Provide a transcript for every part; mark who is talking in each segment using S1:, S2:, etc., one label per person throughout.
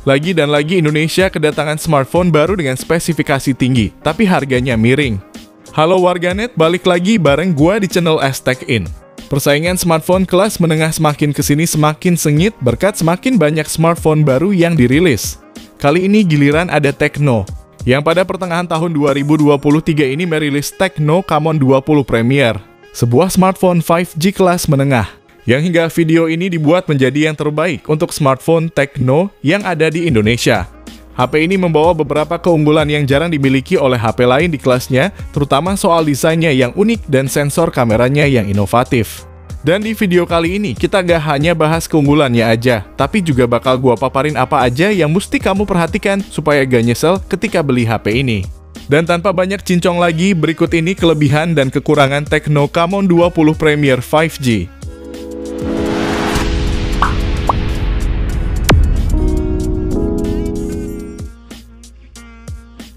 S1: Lagi dan lagi Indonesia kedatangan smartphone baru dengan spesifikasi tinggi, tapi harganya miring. Halo warganet, balik lagi bareng gua di channel Tech In. Persaingan smartphone kelas menengah semakin kesini semakin sengit berkat semakin banyak smartphone baru yang dirilis. Kali ini giliran ada Tecno, yang pada pertengahan tahun 2023 ini merilis Tecno Camon 20 Premier, sebuah smartphone 5G kelas menengah, yang hingga video ini dibuat menjadi yang terbaik untuk smartphone Tecno yang ada di Indonesia. HP ini membawa beberapa keunggulan yang jarang dimiliki oleh HP lain di kelasnya, terutama soal desainnya yang unik dan sensor kameranya yang inovatif. Dan di video kali ini, kita gak hanya bahas keunggulannya aja, tapi juga bakal gua paparin apa aja yang mesti kamu perhatikan supaya gak nyesel ketika beli HP ini. Dan tanpa banyak cincong lagi, berikut ini kelebihan dan kekurangan Tecno Camon 20 Premier 5G.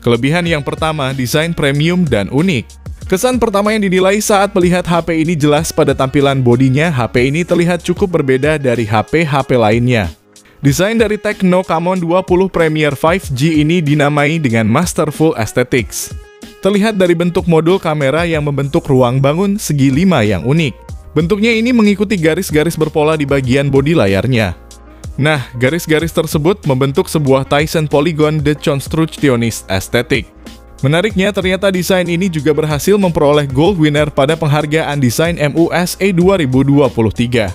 S1: Kelebihan yang pertama, desain premium dan unik. Kesan pertama yang dinilai saat melihat HP ini jelas pada tampilan bodinya, HP ini terlihat cukup berbeda dari HP-HP lainnya. Desain dari Tecno Camon 20 Premier 5G ini dinamai dengan Masterful Aesthetics. Terlihat dari bentuk modul kamera yang membentuk ruang bangun segi 5 yang unik. Bentuknya ini mengikuti garis-garis berpola di bagian bodi layarnya. Nah, garis-garis tersebut membentuk sebuah Tyson Polygon Deconstructionist Aesthetic. Menariknya, ternyata desain ini juga berhasil memperoleh Gold Winner pada penghargaan desain MUSA 2023.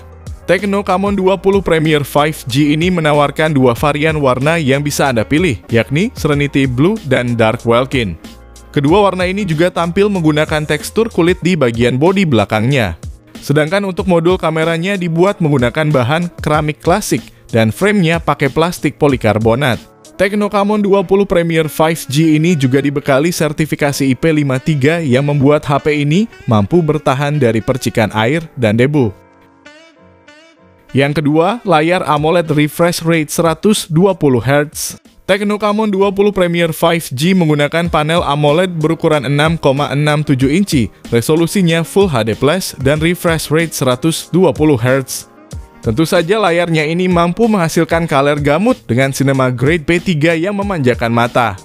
S1: Tecno Camon 20 Premier 5G ini menawarkan dua varian warna yang bisa Anda pilih, yakni Serenity Blue dan Dark Welkin. Kedua warna ini juga tampil menggunakan tekstur kulit di bagian bodi belakangnya. Sedangkan untuk modul kameranya dibuat menggunakan bahan keramik klasik, dan framenya pakai plastik polikarbonat. Tecno Camon 20 Premier 5G ini juga dibekali sertifikasi IP53 yang membuat HP ini mampu bertahan dari percikan air dan debu. Yang kedua, layar AMOLED refresh rate 120 Hz. Tecno Camon 20 Premier 5G menggunakan panel AMOLED berukuran 6,67 inci, resolusinya Full HD+, dan refresh rate 120 Hz. Tentu saja layarnya ini mampu menghasilkan color gamut dengan Cinema Grade P3 yang memanjakan mata.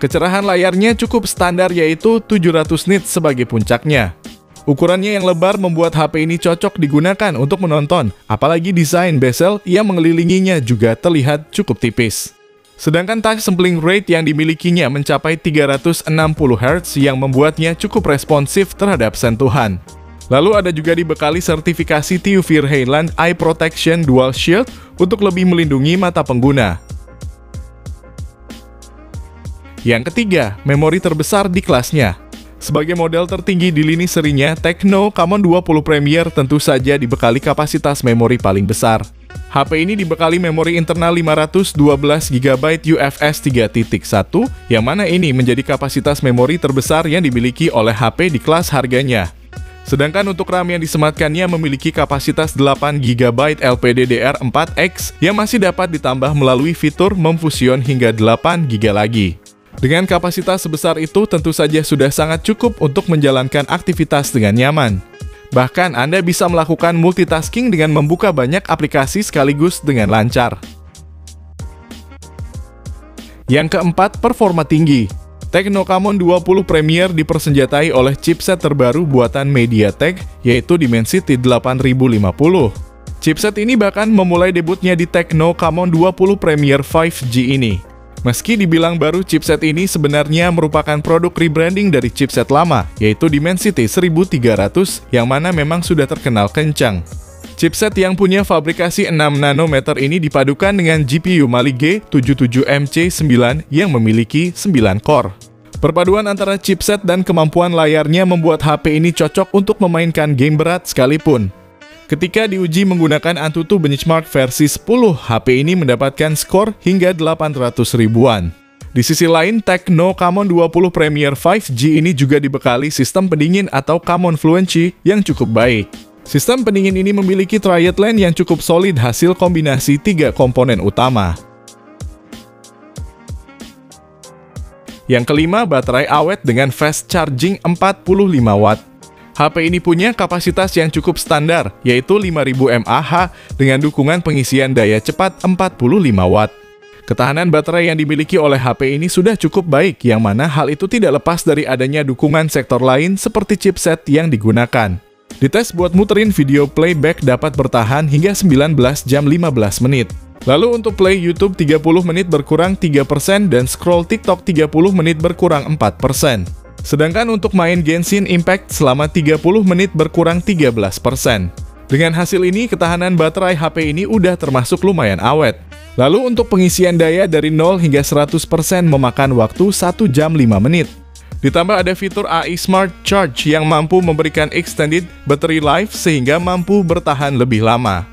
S1: Kecerahan layarnya cukup standar yaitu 700 nits sebagai puncaknya. Ukurannya yang lebar membuat HP ini cocok digunakan untuk menonton, apalagi desain bezel yang mengelilinginya juga terlihat cukup tipis. Sedangkan touch sampling rate yang dimilikinya mencapai 360 Hz yang membuatnya cukup responsif terhadap sentuhan. Lalu ada juga dibekali sertifikasi TÜV Rheinland Eye Protection Dual Shield untuk lebih melindungi mata pengguna. Yang ketiga, memori terbesar di kelasnya. Sebagai model tertinggi di lini serinya, Tecno Camon 20 Premier tentu saja dibekali kapasitas memori paling besar. HP ini dibekali memori internal 512 GB UFS 3.1, yang mana ini menjadi kapasitas memori terbesar yang dimiliki oleh HP di kelas harganya. Sedangkan untuk RAM yang disematkannya memiliki kapasitas 8 GB LPDDR4X yang masih dapat ditambah melalui fitur memfusion hingga 8 GB lagi. Dengan kapasitas sebesar itu tentu saja sudah sangat cukup untuk menjalankan aktivitas dengan nyaman. Bahkan Anda bisa melakukan multitasking dengan membuka banyak aplikasi sekaligus dengan lancar. Yang keempat, performa tinggi. Tecno Camon 20 Premier dipersenjatai oleh chipset terbaru buatan MediaTek, yaitu Dimensity 8050. Chipset ini bahkan memulai debutnya di Tecno Camon 20 Premier 5G ini. Meski dibilang baru, chipset ini sebenarnya merupakan produk rebranding dari chipset lama, yaitu Dimensity 1300, yang mana memang sudah terkenal kencang. Chipset yang punya fabrikasi 6 nanometer ini dipadukan dengan GPU Mali G77MC9 yang memiliki 9 core. Perpaduan antara chipset dan kemampuan layarnya membuat HP ini cocok untuk memainkan game berat sekalipun. Ketika diuji menggunakan Antutu Benchmark versi 10, HP ini mendapatkan skor hingga 800 ribuan. Di sisi lain, Tecno Camon 20 Premier 5G ini juga dibekali sistem pendingin atau Camon Fluency yang cukup baik. Sistem pendingin ini memiliki triathlon yang cukup solid hasil kombinasi 3 komponen utama. Yang kelima, baterai awet dengan fast charging 45 watt. HP ini punya kapasitas yang cukup standar, yaitu 5000 mAh dengan dukungan pengisian daya cepat 45 watt. Ketahanan baterai yang dimiliki oleh HP ini sudah cukup baik, yang mana hal itu tidak lepas dari adanya dukungan sektor lain seperti chipset yang digunakan. Dites buat muterin video playback dapat bertahan hingga 19 jam 15 menit. Lalu untuk play YouTube 30 menit berkurang 3% dan scroll TikTok 30 menit berkurang 4%. Sedangkan untuk main Genshin Impact selama 30 menit berkurang 13%. Dengan hasil ini, ketahanan baterai HP ini udah termasuk lumayan awet. Lalu untuk pengisian daya dari 0 hingga 100% memakan waktu 1 jam 5 menit. Ditambah ada fitur AI Smart Charge yang mampu memberikan extended battery life sehingga mampu bertahan lebih lama.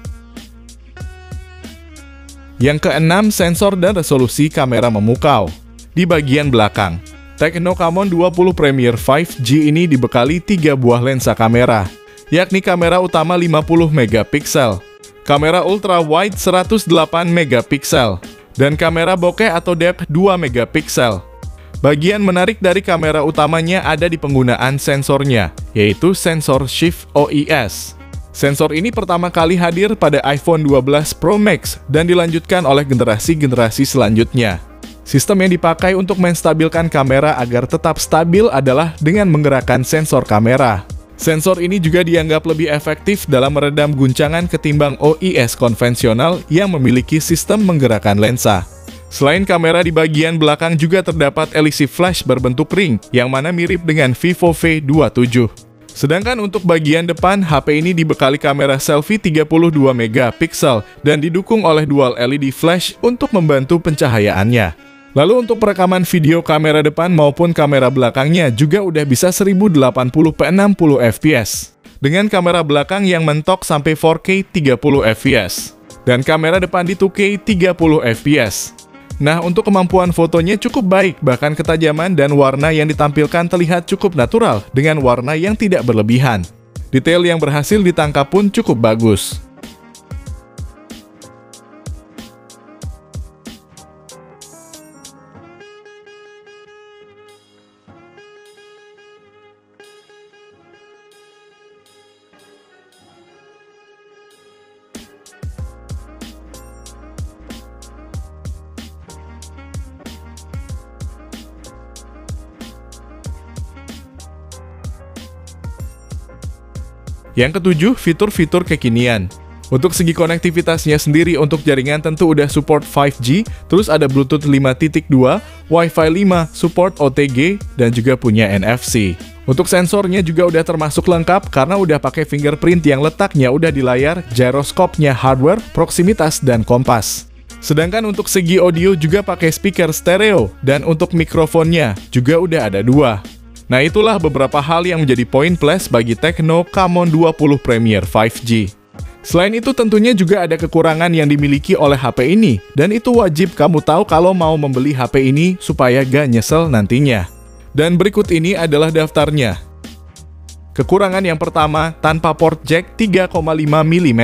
S1: Yang keenam, sensor dan resolusi kamera memukau. Di bagian belakang, Tecno Camon 20 Premier 5G ini dibekali 3 buah lensa kamera, yakni kamera utama 50 megapiksel, kamera ultra wide 108 megapiksel, dan kamera bokeh atau depth 2 megapiksel. Bagian menarik dari kamera utamanya ada di penggunaan sensornya, yaitu sensor Shift OIS. Sensor ini pertama kali hadir pada iPhone 12 Pro Max dan dilanjutkan oleh generasi-generasi selanjutnya. Sistem yang dipakai untuk menstabilkan kamera agar tetap stabil adalah dengan menggerakkan sensor kamera. Sensor ini juga dianggap lebih efektif dalam meredam guncangan ketimbang OIS konvensional yang memiliki sistem menggerakkan lensa. Selain kamera, di bagian belakang juga terdapat LCD flash berbentuk ring yang mana mirip dengan Vivo V27. Sedangkan untuk bagian depan, HP ini dibekali kamera selfie 32 megapiksel dan didukung oleh dual LED flash untuk membantu pencahayaannya. Lalu untuk perekaman video, kamera depan maupun kamera belakangnya juga udah bisa 1080p 60 fps. Dengan kamera belakang yang mentok sampai 4K 30 fps. Dan kamera depan di 2K 30 fps. Nah, untuk kemampuan fotonya cukup baik, bahkan ketajaman dan warna yang ditampilkan terlihat cukup natural dengan warna yang tidak berlebihan. Detail yang berhasil ditangkap pun cukup bagus. Yang ketujuh, fitur-fitur kekinian. Untuk segi konektivitasnya sendiri, untuk jaringan tentu udah support 5G, terus ada Bluetooth 5.2, Wi-Fi 5, support OTG, dan juga punya NFC. Untuk sensornya juga udah termasuk lengkap karena udah pakai fingerprint yang letaknya udah di layar, gyroskopnya hardware, proximitas, dan kompas. Sedangkan untuk segi audio juga pakai speaker stereo, dan untuk mikrofonnya juga udah ada 2. Nah, itulah beberapa hal yang menjadi poin plus bagi Tecno Camon 20 Premier 5G. Selain itu tentunya juga ada kekurangan yang dimiliki oleh HP ini, dan itu wajib kamu tahu kalau mau membeli HP ini supaya gak nyesel nantinya. Dan berikut ini adalah daftarnya. Kekurangan yang pertama, tanpa port jack 3,5 mm.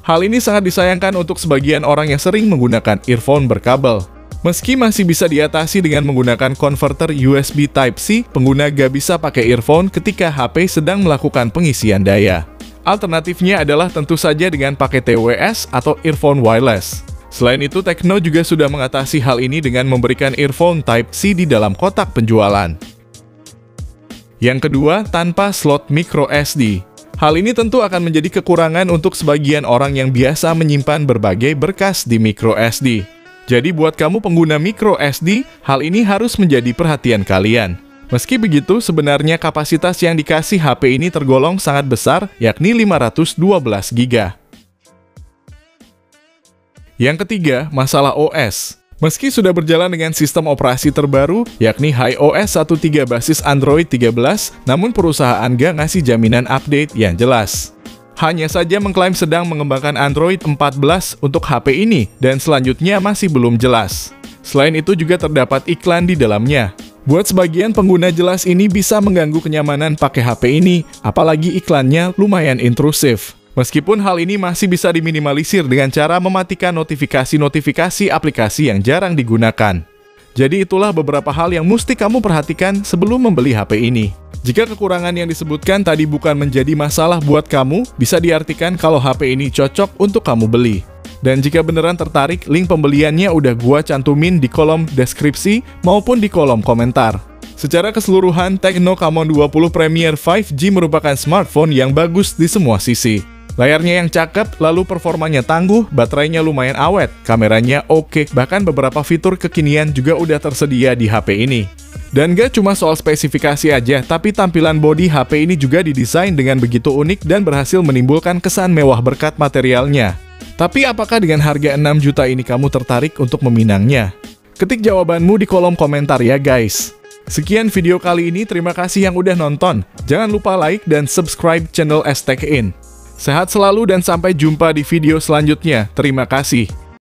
S1: Hal ini sangat disayangkan untuk sebagian orang yang sering menggunakan earphone berkabel. Meski masih bisa diatasi dengan menggunakan konverter USB Type-C, pengguna gak bisa pakai earphone ketika HP sedang melakukan pengisian daya. Alternatifnya adalah tentu saja dengan pakai TWS atau earphone wireless. Selain itu, Tecno juga sudah mengatasi hal ini dengan memberikan earphone Type-C di dalam kotak penjualan. Yang kedua, tanpa slot micro SD. Hal ini tentu akan menjadi kekurangan untuk sebagian orang yang biasa menyimpan berbagai berkas di micro SD. Jadi buat kamu pengguna micro SD, hal ini harus menjadi perhatian kalian. Meski begitu, sebenarnya kapasitas yang dikasih HP ini tergolong sangat besar, yakni 512 GB. Yang ketiga, masalah OS. Meski sudah berjalan dengan sistem operasi terbaru, yakni iOS 13 basis Android 13, namun perusahaan gak ngasih jaminan update yang jelas. Hanya saja mengklaim sedang mengembangkan Android 14 untuk HP ini, dan selanjutnya masih belum jelas. Selain itu juga terdapat iklan di dalamnya. Buat sebagian pengguna jelas ini bisa mengganggu kenyamanan pakai HP ini, apalagi iklannya lumayan intrusif. Meskipun hal ini masih bisa diminimalisir dengan cara mematikan notifikasi-notifikasi aplikasi yang jarang digunakan. Jadi itulah beberapa hal yang mesti kamu perhatikan sebelum membeli HP ini. Jika kekurangan yang disebutkan tadi bukan menjadi masalah buat kamu, bisa diartikan kalau HP ini cocok untuk kamu beli. Dan jika beneran tertarik, link pembeliannya udah gua cantumin di kolom deskripsi maupun di kolom komentar. Secara keseluruhan, Tecno Camon 20 Premier 5G merupakan smartphone yang bagus di semua sisi. Layarnya yang cakep, lalu performanya tangguh, baterainya lumayan awet, kameranya oke, bahkan beberapa fitur kekinian juga udah tersedia di HP ini. Dan gak cuma soal spesifikasi aja, tapi tampilan bodi HP ini juga didesain dengan begitu unik dan berhasil menimbulkan kesan mewah berkat materialnya. Tapi apakah dengan harga 6 juta ini kamu tertarik untuk meminangnya? Ketik jawabanmu di kolom komentar ya guys. Sekian video kali ini, terima kasih yang udah nonton. Jangan lupa like dan subscribe channel STech In. Sehat selalu dan sampai jumpa di video selanjutnya. Terima kasih.